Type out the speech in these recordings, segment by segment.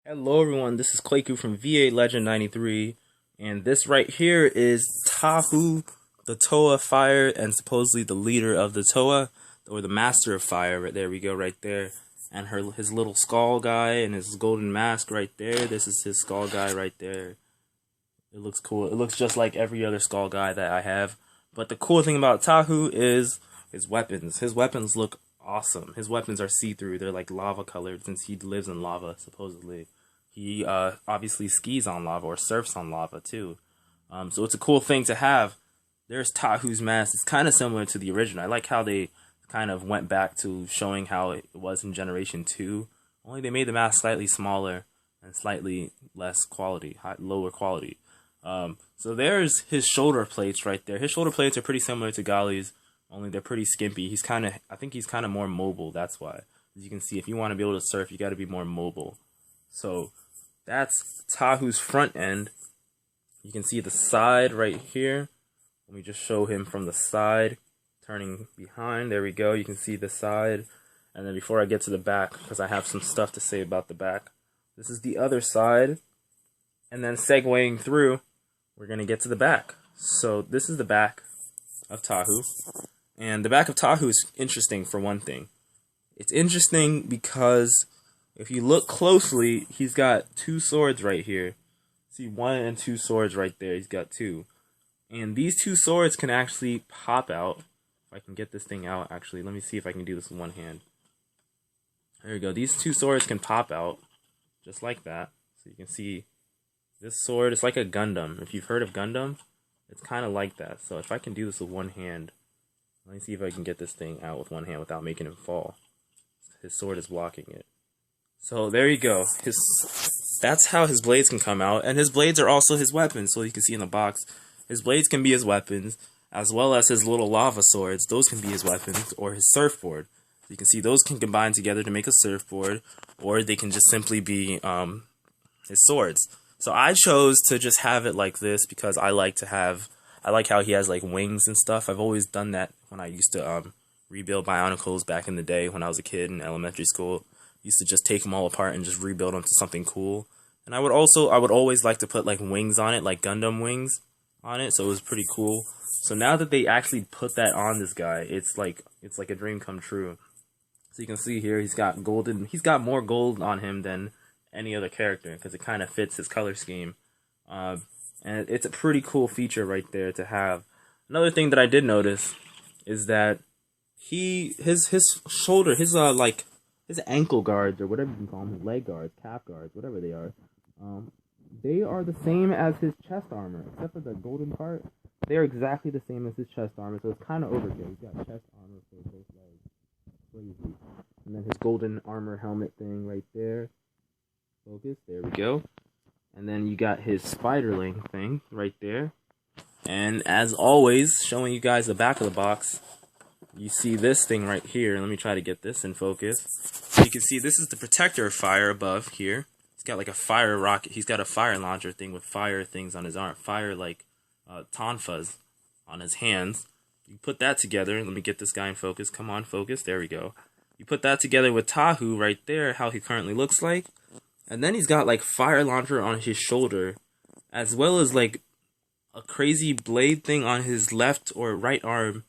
Hello everyone, this is Kwaku from V8 Legend 93, and this right here is Tahu, the Toa Fire, and supposedly the leader of the Toa, or the Master of Fire. Right there we go, right there. And his little skull guy and his golden mask right there. This is his skull guy right there. It looks cool. It looks just like every other skull guy that I have. But the cool thing about Tahu is his weapons. His weapons look awesome. His weapons are see-through. They're like lava colored since he lives in lava, supposedly. He obviously skis on lava or surfs on lava too. So it's a cool thing to have. There's Tahu's mask. It's kind of similar to the original. I like how they kind of went back to showing how it was in Generation 2. Only they made the mask slightly smaller and slightly less quality, lower quality. So there's his shoulder plates right there. His shoulder plates are pretty similar to Gali's, only they're pretty skimpy. I think he's kind of more mobile, that's why. As you can see, if you want to be able to surf, you got to be more mobile. So that's Tahu's front end. You can see the side right here. Let me just show him from the side, turning behind. There we go. You can see the side. And then before I get to the back, because I have some stuff to say about the back, this is the other side. And then segueing through, we're going to get to the back. So this is the back of Tahu. And the back of Tahu is interesting for one thing. It's interesting because if you look closely, he's got two swords right here. See, one and two swords right there. He's got two. And these two swords can actually pop out. If I can get this thing out, actually. Let me see if I can do this with one hand. There we go. These two swords can pop out. Just like that. So you can see this sword is like a Gundam. If you've heard of Gundam, it's kind of like that. So if I can do this with one hand. Let me see if I can get this thing out with one hand without making him fall. His sword is blocking it. So there you go. That's how his blades can come out, and his blades are also his weapons. So you can see in the box, his blades can be his weapons, as well as his little lava swords. Those can be his weapons, or his surfboard. So you can see those can combine together to make a surfboard, or they can just simply be his swords. So I chose to just have it like this because I like how he has like wings and stuff. I've always done that when I used to rebuild Bionicles back in the day when I was a kid in elementary school. Used to just take them all apart and just rebuild them to something cool. And I would always like to put like wings on it, like Gundam wings on it, so it was pretty cool. So now that they actually put that on this guy, it's like a dream come true. So you can see here he's got more gold on him than any other character because it kind of fits his color scheme. And it's a pretty cool feature right there to have. Another thing that I did notice is that his shoulder, his ankle guards, or whatever you can call them, his leg guards, calf guards, whatever they are the same as his chest armor, except for the golden part. They are exactly the same as his chest armor, so it's kind of overkill. He's got chest armor for both legs. Crazy. And then his golden armor helmet thing right there. Focus, there we go. And then you got his spiderling thing right there. And as always, showing you guys the back of the box, you see this thing right here. Let me try to get this in focus. So you can see this is the protector of fire above here. He's got like a fire rocket. He's got a fire launcher thing with fire things on his arm. Fire like tonfas on his hands. You put that together. Let me get this guy in focus. Come on, focus. There we go. You put that together with Tahu right there, how he currently looks like. And then he's got like fire launcher on his shoulder, as well as like a crazy blade thing on his left or right arm.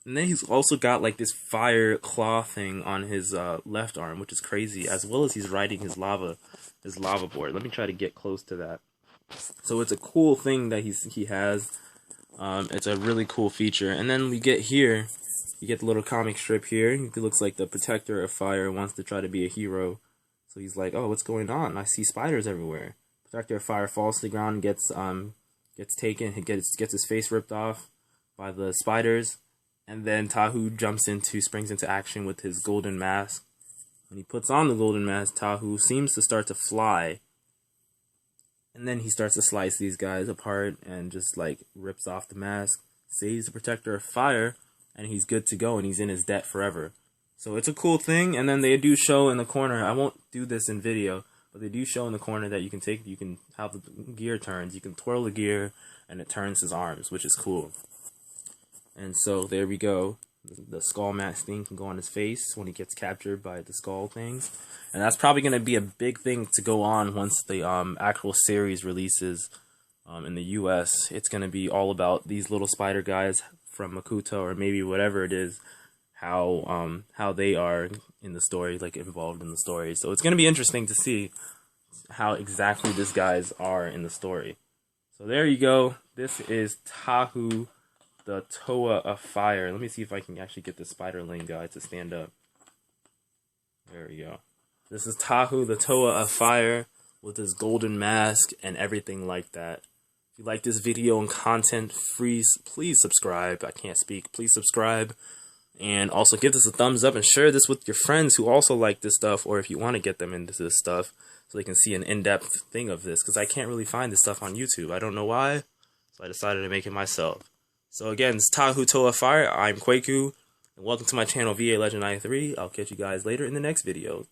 And then he's also got like this fire claw thing on his left arm, which is crazy, as well as he's riding his lava board. Let me try to get close to that. So it's a cool thing that he has. It's a really cool feature. And then we get here, you get the little comic strip here. It looks like the protector of fire wants to try to be a hero. So he's like, oh, what's going on? I see spiders everywhere. Protector of fire falls to the ground, gets taken, gets his face ripped off by the spiders. And then Tahu springs into action with his golden mask. When he puts on the golden mask, Tahu seems to start to fly. And then he starts to slice these guys apart and just like rips off the mask. Saves the protector of fire, and he's good to go, and he's in his debt forever. So it's a cool thing. And then they do show in the corner, I won't do this in video, but they do show in the corner that you can have the gear turns. You can twirl the gear, and it turns his arms, which is cool. And so there we go. The skull mask thing can go on his face when he gets captured by the skull things. And that's probably going to be a big thing to go on once the actual series releases in the US. It's going to be all about these little spider guys from Makuto, or maybe whatever it is, how they are in the story, like involved in the story. So it's going to be interesting to see how exactly these guys are in the story. So there you go. This is Tahu, the Toa of Fire. Let me see if I can actually get the Spiderling guy to stand up. There we go. This is Tahu, the Toa of Fire, with his golden mask and everything like that. If you like this video and content, please subscribe. I can't speak. Please subscribe. And also give this a thumbs up and share this with your friends who also like this stuff, or if you want to get them into this stuff so they can see an in-depth thing of this, because I can't really find this stuff on YouTube. I don't know why, so I decided to make it myself. So again, it's Tahu Toa Fire. I'm Kwaku, and welcome to my channel, VA Legend 93. I'll catch you guys later in the next video.